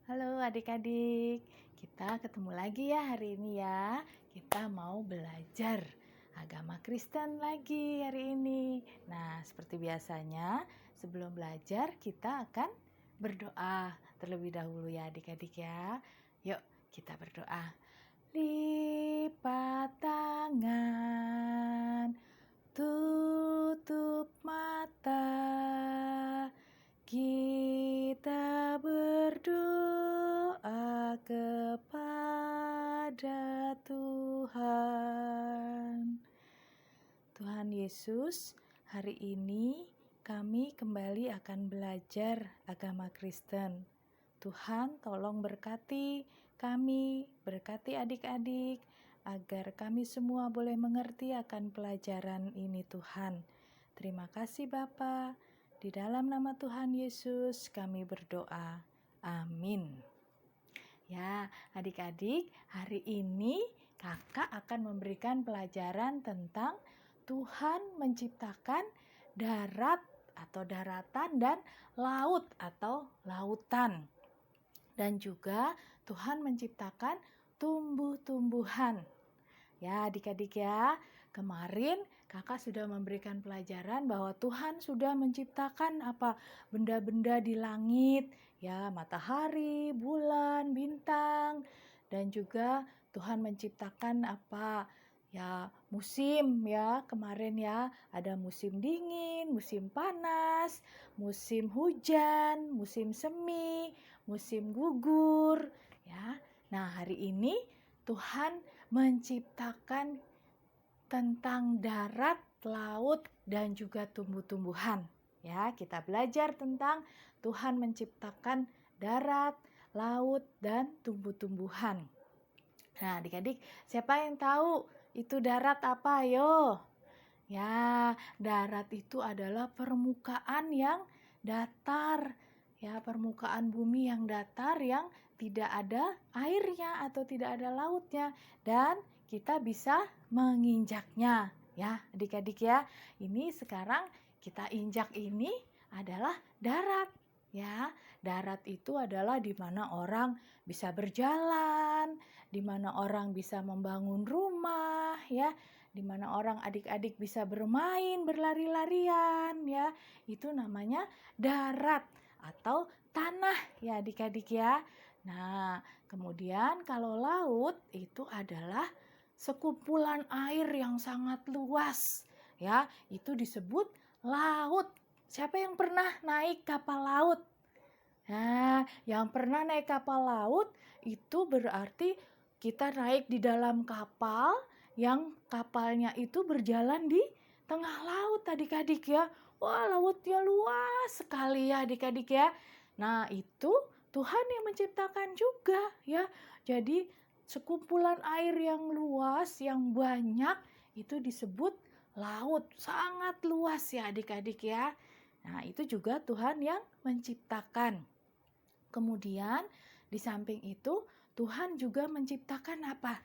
Halo adik-adik, kita ketemu lagi ya hari ini ya. Kita mau belajar agama Kristen lagi hari ini. Nah, seperti biasanya sebelum belajar kita akan berdoa terlebih dahulu ya adik-adik ya. Yuk kita berdoa. Lipat tangan, tutup mata, kita berdoa kepada Tuhan. Tuhan Yesus, hari ini kami kembali akan belajar agama Kristen. Tuhan tolong berkati kami, berkati adik-adik, agar kami semua boleh mengerti akan pelajaran ini Tuhan. Terima kasih Bapa. Di dalam nama Tuhan Yesus kami berdoa. Amin. Ya, adik-adik, hari ini kakak akan memberikan pelajaran tentang Tuhan menciptakan darat atau daratan dan laut atau lautan. Dan juga Tuhan menciptakan tumbuh-tumbuhan. Ya adik-adik ya, kemarin kakak sudah memberikan pelajaran bahwa Tuhan sudah menciptakan benda-benda di langit, ya matahari, bulan, bintang, dan juga Tuhan menciptakan ya musim ya kemarin ya, ada musim dingin, musim panas, musim hujan, musim semi, musim gugur ya. Nah, hari ini Tuhan menciptakan tentang darat, laut, dan juga tumbuh-tumbuhan. Ya, kita belajar tentang Tuhan menciptakan darat, laut, dan tumbuh-tumbuhan. Nah, adik-adik, siapa yang tahu itu darat apa? Ayo. Ya, darat itu adalah permukaan yang datar. Ya, permukaan bumi yang datar yang tidak ada airnya atau tidak ada lautnya dan kita bisa menginjaknya. Ya, adik-adik ya. Ini sekarang kita injak ini adalah darat. Ya, darat itu adalah di mana orang bisa berjalan, di mana orang bisa membangun rumah, ya, di mana orang adik-adik bisa bermain, berlari-larian, ya. Itu namanya darat atau tanah, ya adik-adik ya. Nah, kemudian kalau laut itu adalah sekumpulan air yang sangat luas, ya. Itu disebut laut. Siapa yang pernah naik kapal laut? Nah, yang pernah naik kapal laut itu berarti kita naik di dalam kapal yang kapalnya itu berjalan di tengah laut adik-adik ya. Wah, lautnya luas sekali ya adik-adik ya. Nah, itu Tuhan yang menciptakan juga ya. Jadi sekumpulan air yang luas, yang banyak itu disebut laut. Sangat luas ya adik-adik ya. Nah, itu juga Tuhan yang menciptakan. Kemudian di samping itu Tuhan juga menciptakan apa?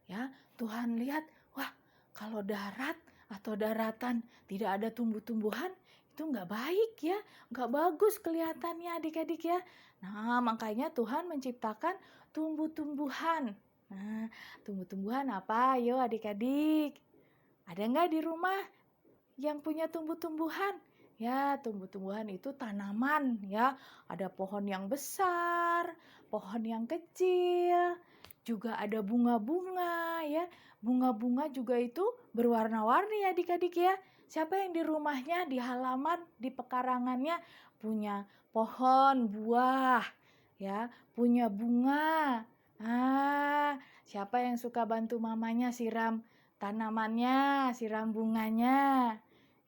Ya, Tuhan lihat, wah, kalau darat atau daratan tidak ada tumbuh-tumbuhan, itu nggak baik ya, nggak bagus kelihatannya adik-adik ya. Nah, makanya Tuhan menciptakan tumbuh-tumbuhan. Nah, tumbuh-tumbuhan apa? Ayo adik-adik. Ada nggak di rumah yang punya tumbuh-tumbuhan? Ya, tumbuh-tumbuhan itu tanaman ya. Ada pohon yang besar, pohon yang kecil, juga ada bunga-bunga ya. Bunga-bunga juga itu berwarna-warni ya adik-adik ya. Siapa yang di rumahnya, di halaman, di pekarangannya punya pohon buah ya, punya bunga. Siapa yang suka bantu mamanya siram tanamannya, siram bunganya?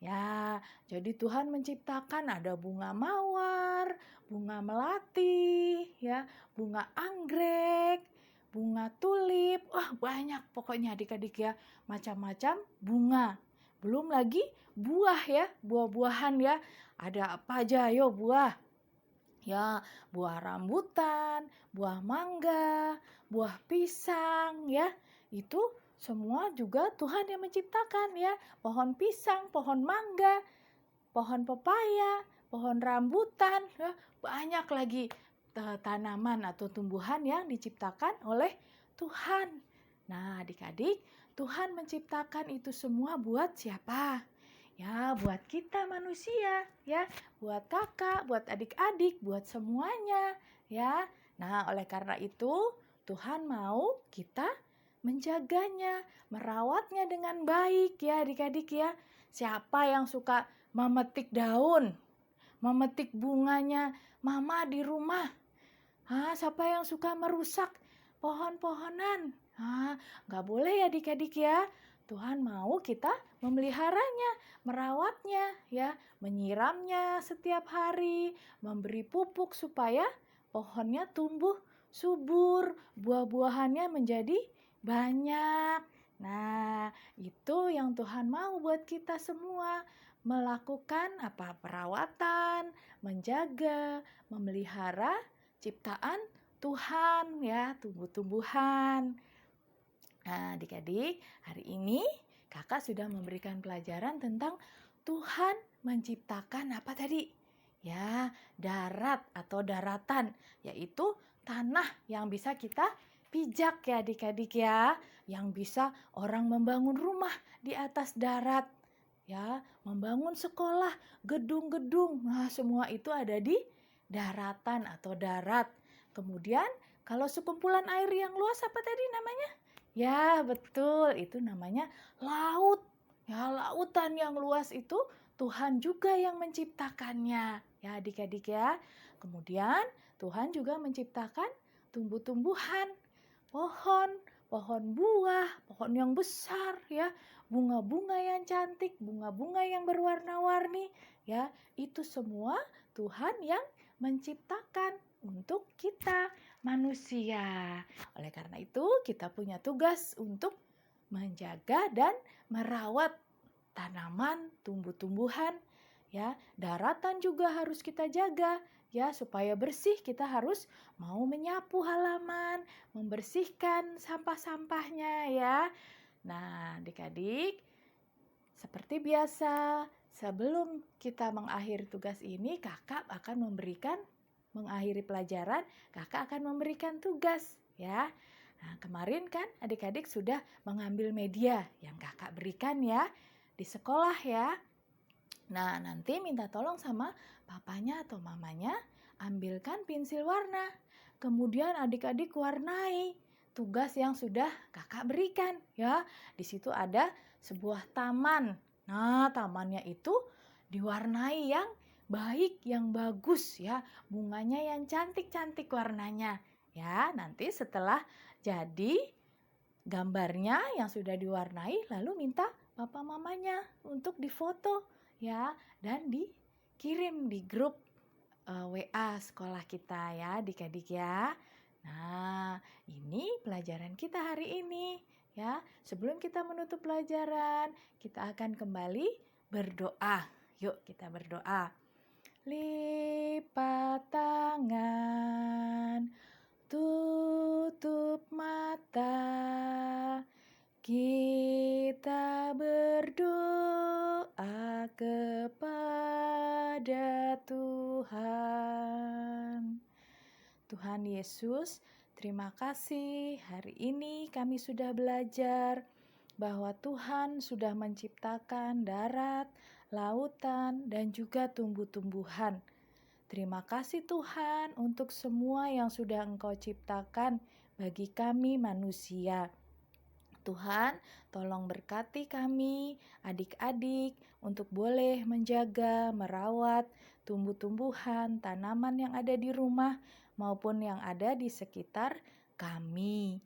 Ya, jadi Tuhan menciptakan ada bunga mawar, bunga melati, ya, bunga anggrek, bunga tulip. Wah, banyak pokoknya adik-adik ya, macam-macam bunga. Belum lagi buah ya, buah-buahan ya. Ada apa aja? Ayo buah. Ya, buah rambutan, buah mangga, buah pisang ya. Itu semua juga Tuhan yang menciptakan ya. Pohon pisang, pohon mangga, pohon pepaya, pohon rambutan, ya, banyak lagi. tanaman atau tumbuhan yang diciptakan oleh Tuhan. Nah, adik-adik, Tuhan menciptakan itu semua buat siapa? Ya, buat kita manusia, ya, buat kakak, buat adik-adik, buat semuanya, ya. Nah, oleh karena itu, Tuhan mau kita menjaganya, merawatnya dengan baik, ya, adik-adik, ya. Siapa yang suka memetik daun, memetik bunganya mama di rumah? Siapa yang suka merusak pohon-pohonan? Nggak boleh ya adik-adik ya. Tuhan mau kita memeliharanya, merawatnya, ya, menyiramnya setiap hari, memberi pupuk supaya pohonnya tumbuh subur, buah-buahannya menjadi banyak. Nah, itu yang Tuhan mau buat kita semua, melakukan perawatan, menjaga, memelihara ciptaan Tuhan, ya, tumbuh-tumbuhan. Nah, adik-adik, hari ini kakak sudah memberikan pelajaran tentang Tuhan menciptakan apa tadi? Ya, darat atau daratan, yaitu tanah yang bisa kita pijak ya adik-adik ya. Yang bisa orang membangun rumah di atas darat. Ya, membangun sekolah, gedung-gedung. Nah, semua itu ada di daratan atau darat. Kemudian, kalau sekumpulan air yang luas apa tadi namanya? Ya, betul. Itu namanya laut. Ya, lautan yang luas itu Tuhan juga yang menciptakannya. Ya, adik-adik ya. Kemudian Tuhan juga menciptakan tumbuh-tumbuhan, pohon buah, pohon yang besar ya, bunga-bunga yang cantik, bunga-bunga yang berwarna-warni ya. Itu semua Tuhan yang menciptakan untuk kita manusia. Oleh karena itu, kita punya tugas untuk menjaga dan merawat tanaman, tumbuh-tumbuhan, ya. Daratan juga harus kita jaga, ya, supaya bersih. Kita harus mau menyapu halaman, membersihkan sampah-sampahnya, ya. Nah, adik-adik, seperti biasa, sebelum kita mengakhiri tugas ini, kakak akan mengakhiri pelajaran, kakak akan memberikan tugas, ya. Nah, kemarin kan adik-adik sudah mengambil media yang kakak berikan ya di sekolah ya. Nah, nanti minta tolong sama papanya atau mamanya ambilkan pensil warna. Kemudian adik-adik warnai tugas yang sudah kakak berikan ya. Di situ ada sebuah taman. Nah, tamannya itu diwarnai yang baik, yang bagus ya, bunganya yang cantik-cantik warnanya ya. Nanti setelah jadi gambarnya yang sudah diwarnai, lalu minta papa mamanya untuk difoto ya, dan dikirim di grup WA sekolah kita ya adik-adik ya. Nah, ini pelajaran kita hari ini ya. Sebelum kita menutup pelajaran, kita akan kembali berdoa. Yuk kita berdoa. Lipat tangan, tutup mata, kita berdoa kepada Tuhan. Tuhan Yesus, terima kasih hari ini kami sudah belajar bahwa Tuhan sudah menciptakan darat, lautan, dan juga tumbuh-tumbuhan. Terima kasih Tuhan untuk semua yang sudah Engkau ciptakan bagi kami manusia. Tuhan, tolong berkati kami, adik-adik, untuk boleh menjaga, merawat tumbuh-tumbuhan, tanaman yang ada di rumah maupun yang ada di sekitar kami.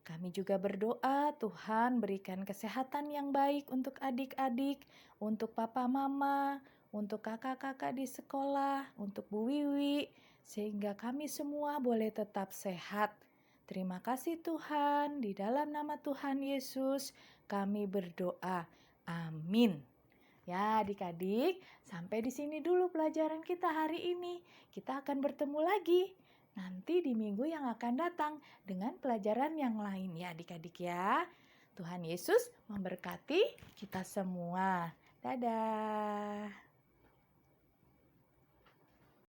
Kami juga berdoa, Tuhan berikan kesehatan yang baik untuk adik-adik, untuk papa mama, untuk kakak-kakak di sekolah, untuk Bu Wiwi, sehingga kami semua boleh tetap sehat. Terima kasih Tuhan, di dalam nama Tuhan Yesus kami berdoa. Amin. Ya adik-adik, sampai di sini dulu pelajaran kita hari ini. Kita akan bertemu lagi nanti di minggu yang akan datang dengan pelajaran yang lain ya adik-adik ya. Tuhan Yesus memberkati kita semua. Dadah.